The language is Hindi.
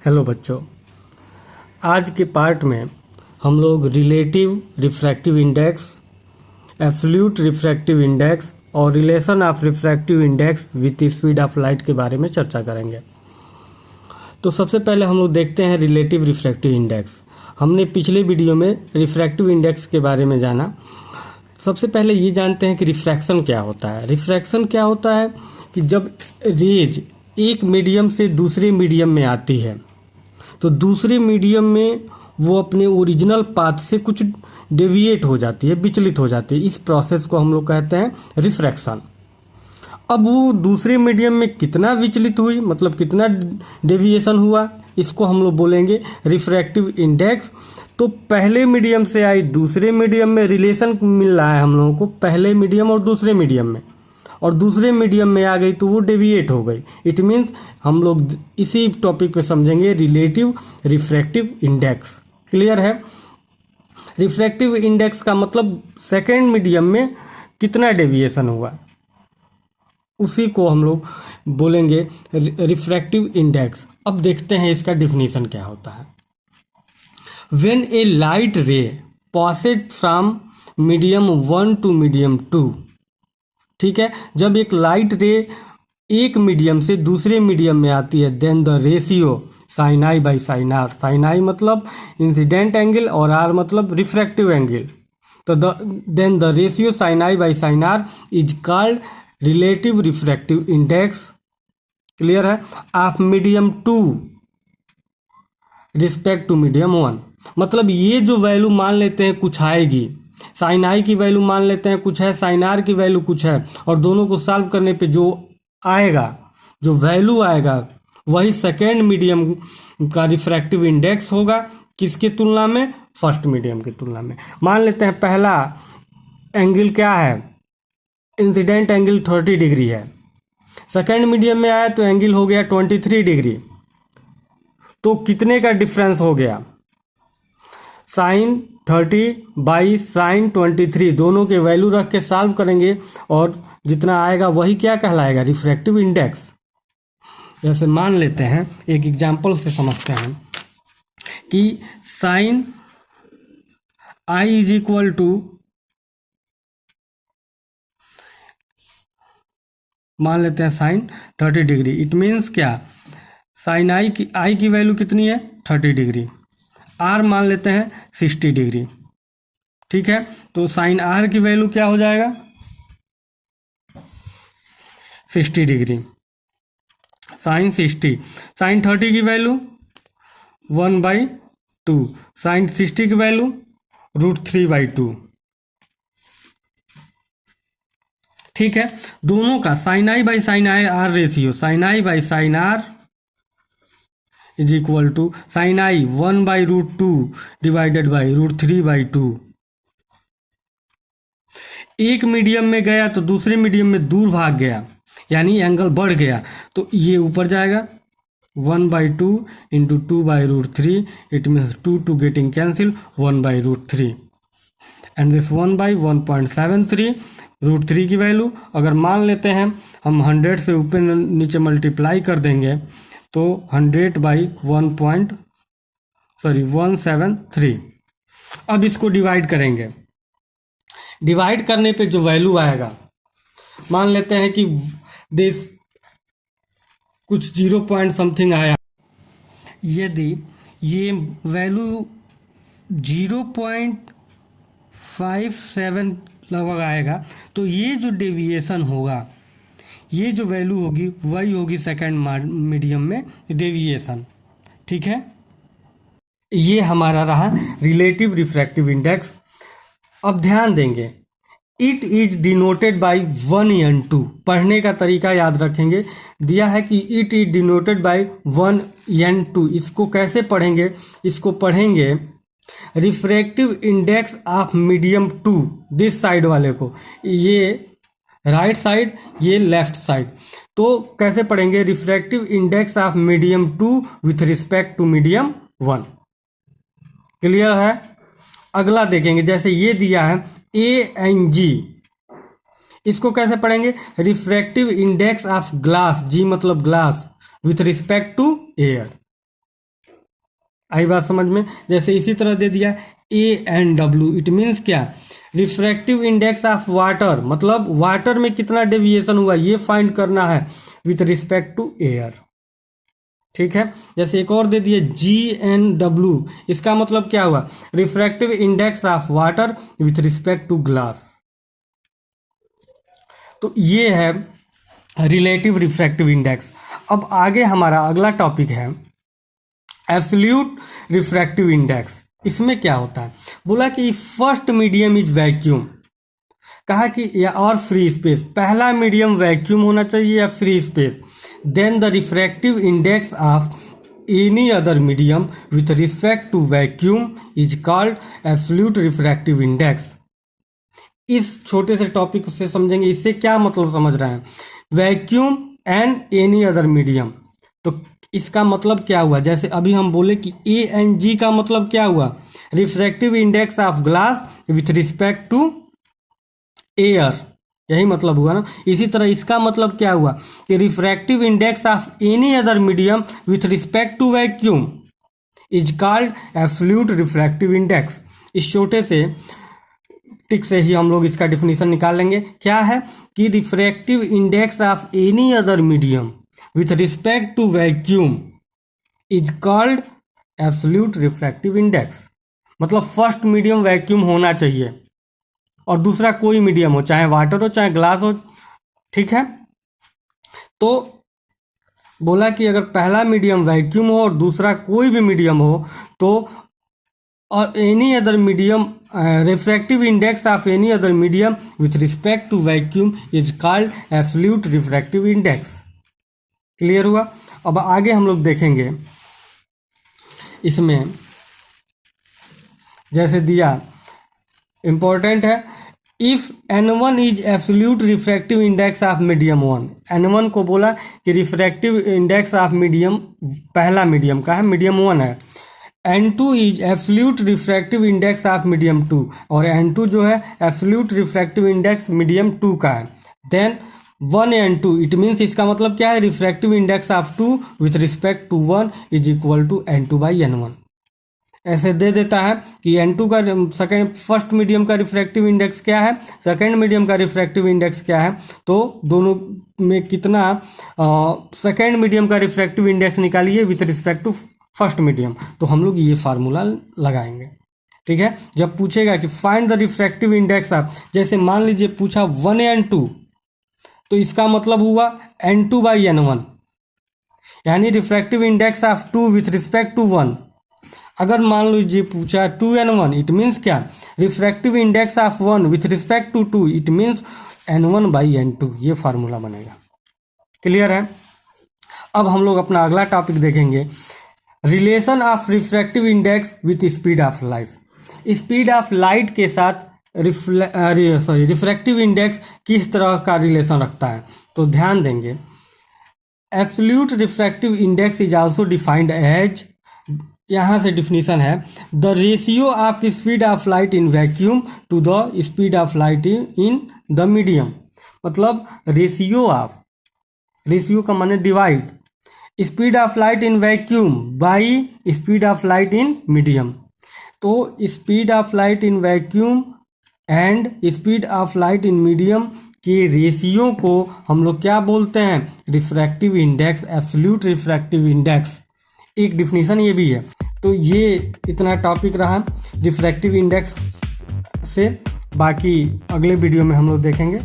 हेलो बच्चों, आज के पार्ट में हम लोग relative refractive index, absolute refractive index और relation of refractive index with speed of light के बारे में चर्चा करेंगे। तो सबसे पहले हम लोग देखते हैं रिलेटिव रिफ्रैक्टिव इंडेक्स। हमने पिछले वीडियो में रिफ्रैक्टिव इंडेक्स के बारे में जाना। सबसे पहले ये जानते हैं कि रिफ्रैक्शन क्या होता है। रिफ्रैक्शन क्या होता है कि जब रेज एक मीडियम से दूसरे मीडियम में आती है तो दूसरे मीडियम में वो अपने ओरिजिनल पाथ से कुछ डेविएट हो जाती है, विचलित हो जाती है। इस प्रोसेस को हम लोग कहते हैं रिफ्रैक्शन। अब वो दूसरे मीडियम में कितना विचलित हुई, मतलब कितना डेविएशन हुआ, इसको हम लोग बोलेंगे रिफ्रैक्टिव इंडेक्स। तो पहले मीडियम से आई दूसरे मीडियम में रिलेशन मिल रहा है हम लोगों को, पहले मीडियम और दूसरे मीडियम में, और दूसरे मीडियम में आ गई तो वो डेविएट हो गई। इट मीन्स हम लोग इसी टॉपिक पे समझेंगे रिलेटिव रिफ्रैक्टिव इंडेक्स। क्लियर है? रिफ्रैक्टिव इंडेक्स का मतलब सेकेंड मीडियम में कितना डेविएशन हुआ, उसी को हम लोग बोलेंगे रिफ्रैक्टिव इंडेक्स। अब देखते हैं इसका डिफिनीशन क्या होता है। When a light ray passes from medium 1 to medium 2, ठीक है, जब एक लाइट रे एक मीडियम से दूसरे मीडियम में आती है, then the ratio sine i by sine r. Sine i मतलब इंसिडेंट एंगल और आर मतलब रिफ्रैक्टिव एंगल। तो then the ratio sine i by sine r is called relative refractive index. Clear है? Of medium 2 respect to medium 1। मतलब ये जो वैल्यू मान लेते हैं कुछ आएगी, साइन आई की वैल्यू मान लेते हैं कुछ है, साइन आर की वैल्यू कुछ है, और दोनों को सॉल्व करने पे जो आएगा, जो वैल्यू आएगा, वही सेकेंड मीडियम का रिफ्रैक्टिव इंडेक्स होगा। किसकी तुलना में? फर्स्ट मीडियम की तुलना में। मान लेते हैं पहला एंगल क्या है, इंसिडेंट एंगल 30 डिग्री है, सेकेंड मीडियम में आया तो एंगल हो गया 23 डिग्री। तो कितने का डिफरेंस हो गया? साइन 30 बाई साइन 23, दोनों के वैल्यू रख के सॉल्व करेंगे और जितना आएगा वही क्या कहलाएगा? Refractive index. जैसे मान लेते हैं, एक एग्जांपल से समझते हैं कि sine i is equal to, मान लेते हैं साइन 30 डिग्री। इट मीन्स क्या? साइन आई की वैल्यू कितनी है? 30 डिग्री। आर मान लेते हैं 60 डिग्री। ठीक है, तो साइन आर की वैल्यू क्या हो जाएगा? 60 डिग्री। साइन 60, साइन 30 की वैल्यू 1/2, साइन 60 की वैल्यू √3/2। ठीक है, दोनों का sine i by sine i r ratio, sine i by sine r is equal to sine i 1/√2 divided by √3/2। एक मीडियम में गया तो दूसरे मीडियम में दूर भाग गया, यानी एंगल बढ़ गया, तो ये ऊपर जाएगा 1/2 into 2/√3। It means 2 getting cancel, 1/√3 and this 1/1.73। √3 की वैल्यू अगर मान लेते हैं हम 100 से ऊपर नीचे मल्टीप्लाई कर देंगे तो 173। अब इसको डिवाइड करेंगे। डिवाइड करने पे जो वैल्यू आएगा, मान लेते हैं कि दिस कुछ 0 पॉइंट समथिंग आया, यदि ये वैल्यू 0.57 लगभग आएगा तो ये जो डेविएशन होगा, ये जो वैल्यू होगी वही होगी सेकेंड मीडियम में डेविएशन। ठीक है, ये हमारा रहा रिलेटिव रिफ्रैक्टिव इंडेक्स। अब ध्यान देंगे, it is denoted by 1n2। पढ़ने का तरीका याद रखेंगे, दिया है कि it is denoted by 1n2। इसको कैसे पढ़ेंगे? इसको पढ़ेंगे refractive index of medium 2, this side वाले को, ये राइट साइड, ये लेफ्ट साइड। तो कैसे पढ़ेंगे? Refractive index of medium 2 with respect to medium 1। Clear है? अगला देखेंगे, जैसे ये दिया है ANG, इसको कैसे पढ़ेंगे? Refractive index of glass, G मतलब glass, with respect to air. आई बात समझ में। जैसे इसी तरह दे दिया ANW, इट मीन्स क्या, रिफ्रैक्टिव इंडेक्स ऑफ वाटर, मतलब वाटर में कितना डेविएशन हुआ ये फाइंड करना है विथ रिस्पेक्ट टू एयर। ठीक है। जैसे एक और दे दिए GNW, इसका मतलब क्या हुआ, refractive index of water with respect to glass. तो ये है रिलेटिव रिफ्रैक्टिव इंडेक्स। अब आगे हमारा अगला टॉपिक है एब्सोल्यूट रिफ्रैक्टिव इंडेक्स। इसमें क्या होता है, बोला कि फर्स्ट मीडियम इज वैक्यूम, कहा कि या और फ्री स्पेस, पहला मीडियम वैक्यूम होना चाहिए या free space, then the refractive index of any other medium with respect to vacuum is called absolute refractive index. इस छोटे से टॉपिक से समझेंगे, इससे क्या मतलब समझ रहे हैं, vacuum and any other medium. तो इसका मतलब क्या हुआ, जैसे अभी हम बोले कि ANG का मतलब क्या हुआ, refractive index of glass with respect to air, यही मतलब हुआ ना। इसी तरह इसका मतलब क्या हुआ कि refractive index of any other medium with respect to vacuum is called absolute refractive index. इस छोटे से टिक से ही हम लोग इसका डिफिनीशन निकाल लेंगे। क्या है कि refractive index of any other medium with respect to vacuum is called absolute refractive index. मतलब फर्स्ट मीडियम वैक्यूम होना चाहिए और दूसरा कोई मीडियम हो, चाहे वाटर हो चाहे ग्लास हो। ठीक है। तो बोला कि अगर पहला मीडियम वैक्यूम हो और दूसरा कोई भी मीडियम हो तो और any other medium refractive index of any other medium with respect to vacuum is called absolute refractive index. Clear हुआ। अब आगे हम लोग देखेंगे इसमें, जैसे दिया इंपॉर्टेंट है, if N1 is absolute refractive index of medium 1, N1 को बोला कि रिफ्रैक्टिव इंडेक्स ऑफ मीडियम, पहला मीडियम का है, मीडियम 1 है। N2 is absolute refractive index of medium 2, और N2 जो है एब्सोल्यूट रिफ्रैक्टिव इंडेक्स मीडियम 2 का है। देन 1N2, इट मीन्स इसका मतलब क्या है, refractive index of 2 with respect to 1 is equal to N2/N1। ऐसे दे देता है कि N2 का सेकेंड, फर्स्ट मीडियम का रिफ्रैक्टिव इंडेक्स क्या है, सेकेंड मीडियम का रिफ्रैक्टिव इंडेक्स क्या है, तो दोनों में कितना, सेकेंड मीडियम का रिफ्रैक्टिव इंडेक्स निकालिए with respect to first medium. तो हम लोग ये फार्मूला लगाएंगे। ठीक है। जब पूछेगा कि find the refractive index of, जैसे मान लीजिए पूछा 1N2, तो इसका मतलब हुआ N2/N1, यानी refractive index of 2 with respect to 1। अगर मान लीजिए पूछा 2N1, इट मीन्स क्या, refractive index of 1 with respect to 2, it means N1/N2। ये फार्मूला बनेगा। क्लियर है। अब हम लोग अपना अगला टॉपिक देखेंगे, relation of refractive index with speed of light. Speed of light के साथ रिफ्रैक्टिव इंडेक्स किस तरह का रिलेशन रखता है, तो ध्यान देंगे। Absolute refractive index is also defined as, यहाँ से डिफिनीशन है, the ratio of speed of light in vacuum to the speed of light in the medium. मतलब रेशियो ऑफ, रेशियो का माने divide, speed of light in vacuum by speed of light in medium. तो speed of light in vacuum and speed of light in medium के रेशियो को हम लोग क्या बोलते हैं, refractive index, absolute refractive index. एक डिफिनीशन ये भी है। तो ये इतना टॉपिक रहा रिफ्रैक्टिव इंडेक्स से, बाकी अगले वीडियो में हम लोग देखेंगे।